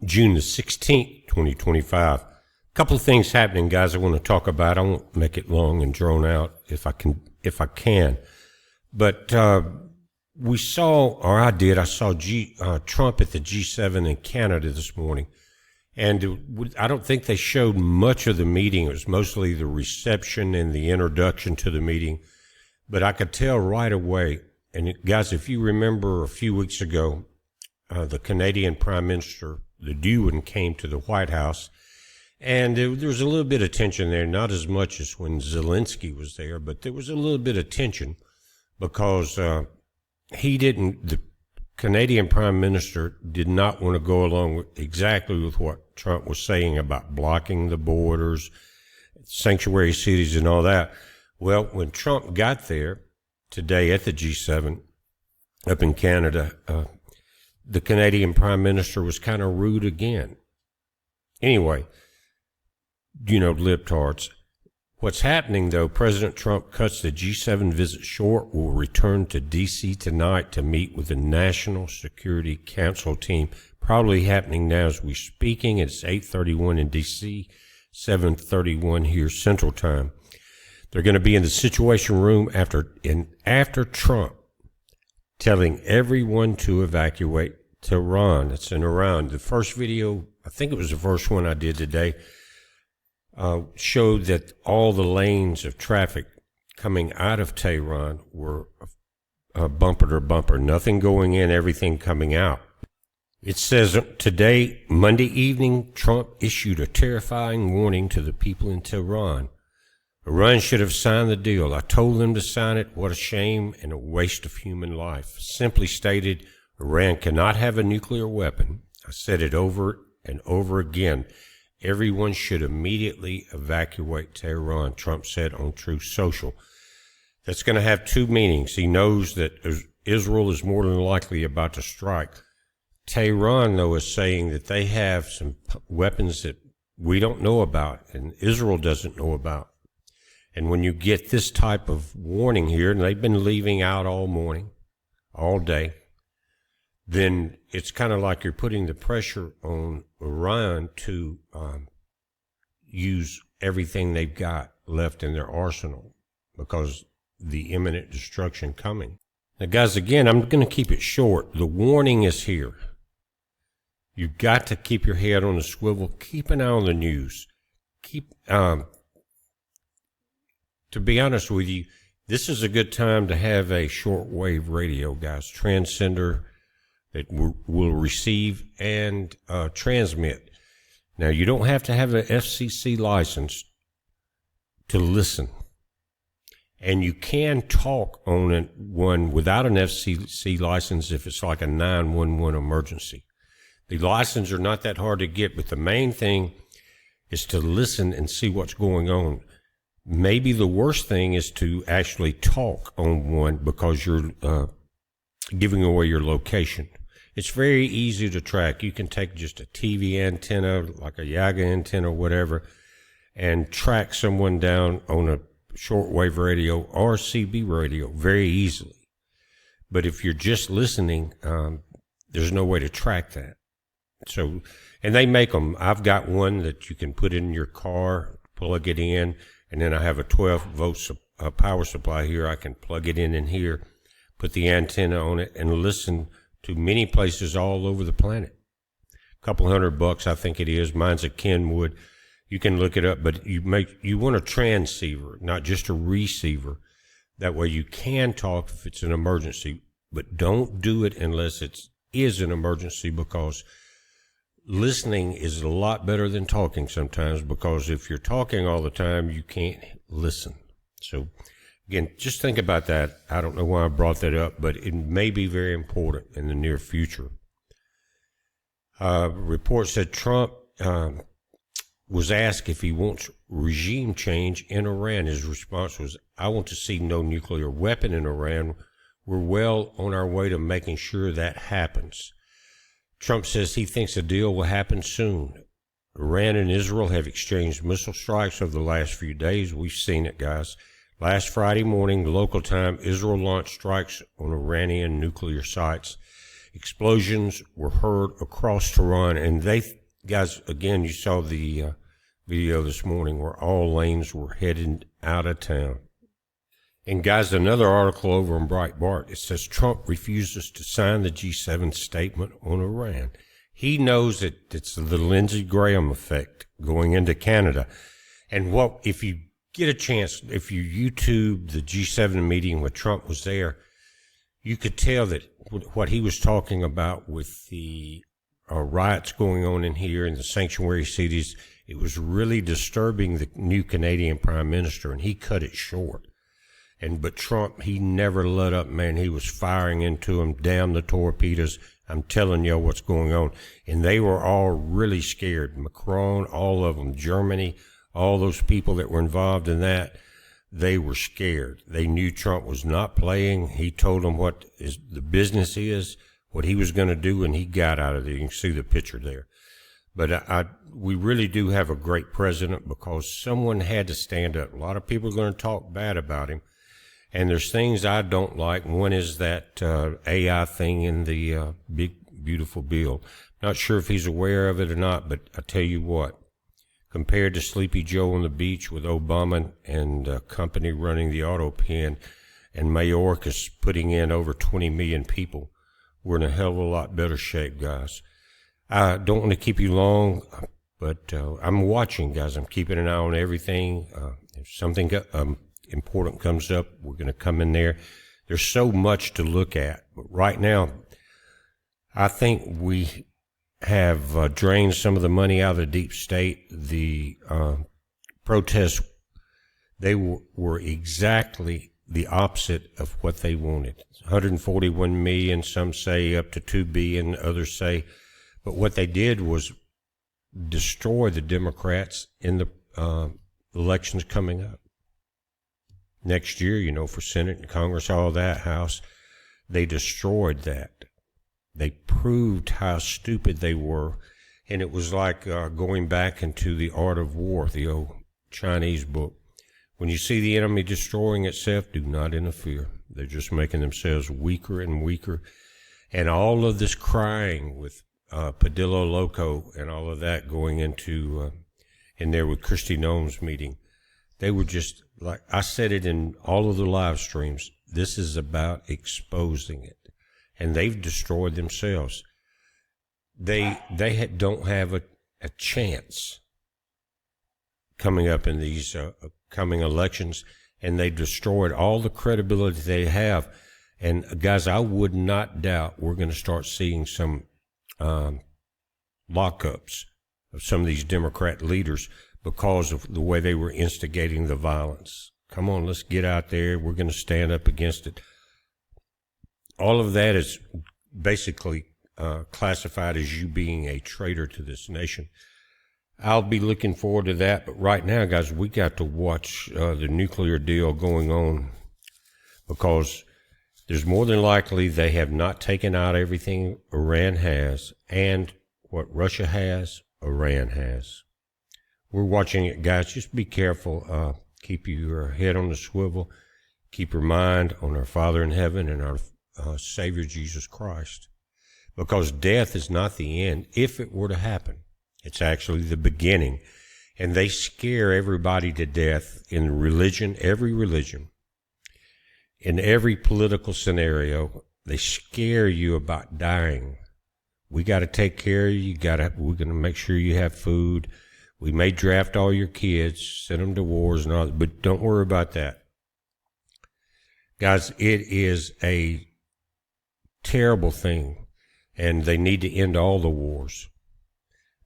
June the 16th, 2025. A couple of things happening, guys, I want to talk about. I won't make it long and drawn out if I can. But we saw, or I did, I saw Trump at the G7 in Canada this morning. And I don't think they showed much of the meeting. It was mostly the reception and the introduction to the meeting. But I could tell right away, and guys, if you remember a few weeks ago, the Canadian Prime Minister, the Dewan, came to the White House, and there was a little bit of tension there, not as much as when Zelensky was there, but there was a little bit of tension because the Canadian Prime Minister did not want to go along exactly with what Trump was saying about blocking the borders, sanctuary cities, and all that. Well, when Trump got there today at the G7 up in Canada, the Canadian Prime Minister was kind of rude again. Anyway, libtards. What's happening, though, President Trump cuts the G7 visit short, will return to D.C. tonight to meet with the National Security Council team. Probably happening now as we're speaking. It's 8:31 in D.C., 7:31 here Central Time. They're going to be in the Situation Room after Trump telling everyone to evacuate Tehran. It's in Iran. The first video, I think it was the first one I did today, showed that all the lanes of traffic coming out of Tehran were bumper to bumper. Nothing going in, everything coming out. It says today, Monday evening, Trump issued a terrifying warning to the people in Tehran. Iran should have signed the deal. I told them to sign it. What a shame and a waste of human life. Simply stated, Iran cannot have a nuclear weapon. I said it over and over again. Everyone should immediately evacuate Tehran, Trump said on Truth Social. That's going to have two meanings. He knows that Israel is more than likely about to strike. Tehran, though, is saying that they have some weapons that we don't know about and Israel doesn't know about. And when you get this type of warning here, and they've been leaving out all morning, all day, then it's kind of like you're putting the pressure on Iran to use everything they've got left in their arsenal because the imminent destruction coming. Now, guys, again, I'm going to keep it short. The warning is here. You've got to keep your head on a swivel. Keep an eye on the news. To be honest with you, this is a good time to have a shortwave radio, guys. Transcender that will receive and transmit. Now, you don't have to have an FCC license to listen. And you can talk on one without an FCC license if it's like a 911 emergency. The licenses are not that hard to get, but the main thing is to listen and see what's going on. Maybe the worst thing is to actually talk on one because you're giving away your location. It's very easy to track. You can take just a TV antenna, like a Yaga antenna or whatever, and track someone down on a shortwave radio or CB radio very easily. But if you're just listening, there's no way to track that. So, and they make them. I've got one that you can put in your car, plug it in, and then I have a 12-volt power supply here. I can plug it in here, put the antenna on it, and listen to many places all over the planet. A couple $100, I think it is. Mine's a Kenwood. You can look it up, but you want a transceiver, not just a receiver. That way you can talk if it's an emergency, but don't do it unless it is an emergency, because listening is a lot better than talking sometimes, because if you're talking all the time, you can't listen. So again, just think about that. I don't know why I brought that up, but it may be very important in the near future. Reports said Trump was asked if he wants regime change in Iran. His response was, I want to see no nuclear weapon in Iran. We're well on our way to making sure that happens. Trump says he thinks a deal will happen soon. Iran and Israel have exchanged missile strikes over the last few days. We've seen it, guys. Last Friday morning, local time, Israel launched strikes on Iranian nuclear sites. Explosions were heard across Tehran, and guys, again, you saw the video this morning where all lanes were heading out of town. And guys, another article over on Breitbart, it says Trump refuses to sign the G7 statement on Iran. He knows that it's the Lindsey Graham effect going into Canada. And if you get a chance, if you YouTube the G7 meeting when Trump was there, you could tell that what he was talking about with the riots going on in here in the sanctuary cities, it was really disturbing the new Canadian Prime Minister, and he cut it short. But Trump, he never let up, man. He was firing into him, damn the torpedoes. I'm telling you what's going on. And they were all really scared. Macron, all of them, Germany, all those people that were involved in that, they were scared. They knew Trump was not playing. He told them what the business is, what he was going to do, and he got out of there. You can see the picture there. But we really do have a great president because someone had to stand up. A lot of people are going to talk bad about him. And there's things I don't like. One is that AI thing in the big, beautiful bill. Not sure if he's aware of it or not, but I tell you what, compared to Sleepy Joe on the beach with Obama and company running the auto pen and Mayorkas putting in over 20 million people, we're in a hell of a lot better shape, guys. I don't want to keep you long, but I'm watching, guys. I'm keeping an eye on everything. If something important comes up, we're going to come in there. There's so much to look at. But right now, I think we have drained some of the money out of the deep state. The protests, they were exactly the opposite of what they wanted. 141 million, some say up to 2 billion, others say. But what they did was destroy the Democrats in the elections coming up. Next year, for Senate and Congress, all that, House, they destroyed that. They proved how stupid they were, and it was like going back into the art of war, the old Chinese book. When you see the enemy destroying itself, do not interfere. They're just making themselves weaker and weaker. And all of this crying with Padillo Loco and all of that going into in there with Kristi Noem's meeting, they were just like, I said it in all of the live streams, this is about exposing it. And they've destroyed themselves. They don't have a chance coming up in these coming elections, and they destroyed all the credibility they have. And guys, I would not doubt we're going to start seeing some lockups of some of these Democrat leaders because of the way they were instigating the violence. Come on, let's get out there. We're going to stand up against it. All of that is basically classified as you being a traitor to this nation. I'll be looking forward to that. But right now, guys, we got to watch the nuclear deal going on, because there's more than likely they have not taken out everything Iran has, and what Russia has, Iran has. We're watching it, guys. Just be careful. Keep your head on the swivel. Keep your mind on our Father in heaven and our Savior Jesus Christ. Because death is not the end. If it were to happen, it's actually the beginning. And they scare everybody to death in religion, every religion. In every political scenario, they scare you about dying. We got to take care of you. We're going to make sure you have food. We may draft all your kids, send them to wars and all that, but don't worry about that. Guys, it is a terrible thing, and they need to end all the wars.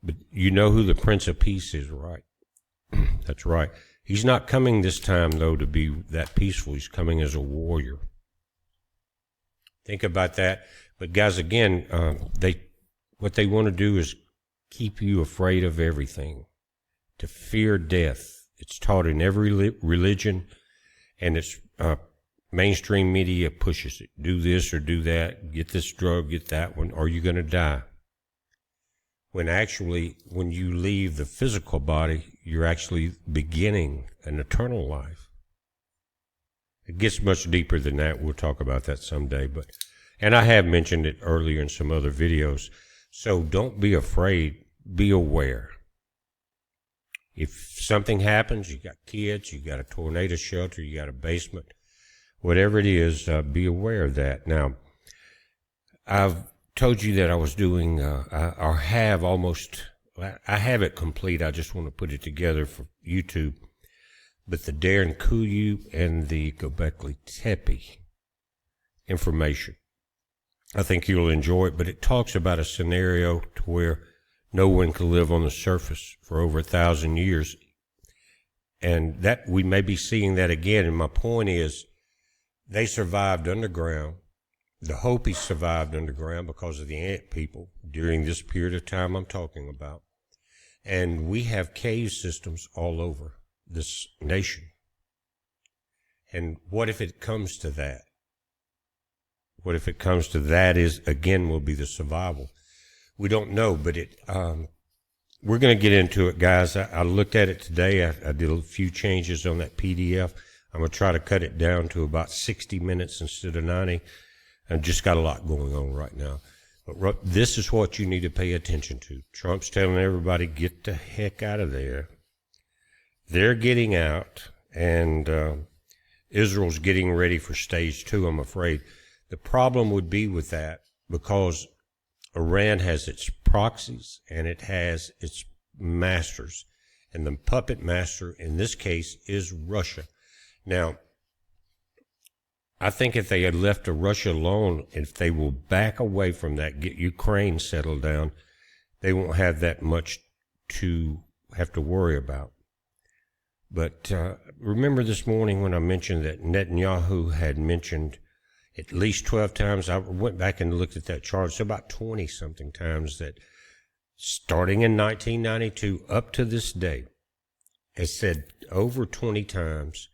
But you know who the Prince of Peace is, right? That's right. He's not coming this time, though, to be that peaceful. He's coming as a warrior. Think about that. But guys, again, what they want to do is keep you afraid of everything, to fear death. It's taught in every religion, and it's mainstream media pushes it. Do this or do that. Get this drug, get that one, or you're going to die. When actually, when you leave the physical body, you're actually beginning an eternal life. It gets much deeper than that. We'll talk about that someday. But And I have mentioned it earlier in some other videos. So don't be afraid. Be aware. If something happens, you got kids, you got a tornado shelter, you got a basement, whatever it is, be aware of that. Now, I've told you that I was doing, I have it complete. I just want to put it together for YouTube. But the Darren Kuyu and the Göbekli Tepe information, I think you'll enjoy it. But it talks about a scenario to where no one can live on the surface for over 1,000 years. And that we may be seeing that again. And my point is, they survived underground. The Hopis survived underground because of the ant people during this period of time I'm talking about. And we have cave systems all over this nation. And what if it comes to that? What if it comes to that is, again, will be the survival. We don't know, but we're going to get into it, guys. I looked at it today. I did a few changes on that PDF. I'm going to try to cut it down to about 60 minutes instead of 90. I've just got a lot going on right now. But this is what you need to pay attention to. Trump's telling everybody, get the heck out of there. They're getting out, and Israel's getting ready for stage 2, I'm afraid. The problem would be with that, because Iran has its proxies and it has its masters. And the puppet master in this case is Russia. Now, I think if they had left Russia alone, if they will back away from that, get Ukraine settled down, they won't have that much to have to worry about. But remember this morning when I mentioned that Netanyahu had mentioned at least 12 times, I went back and looked at that chart, so about 20-something times, that starting in 1992 up to this day, has said over 20 times,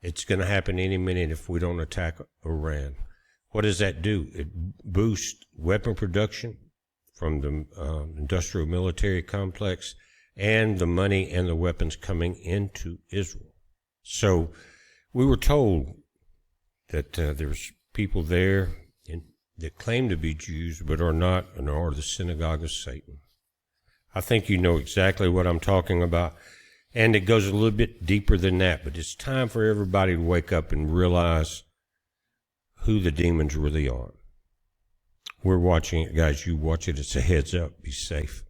it's going to happen any minute if we don't attack Iran. What does that do? It boosts weapon production from the industrial military complex and the money and the weapons coming into Israel. So we were told that there's people there that claim to be Jews but are not, and are the synagogue of Satan. I think you know exactly what I'm talking about. And it goes a little bit deeper than that, but it's time for everybody to wake up and realize who the demons really are. We're watching it, guys. You watch it. It's a heads up. Be safe.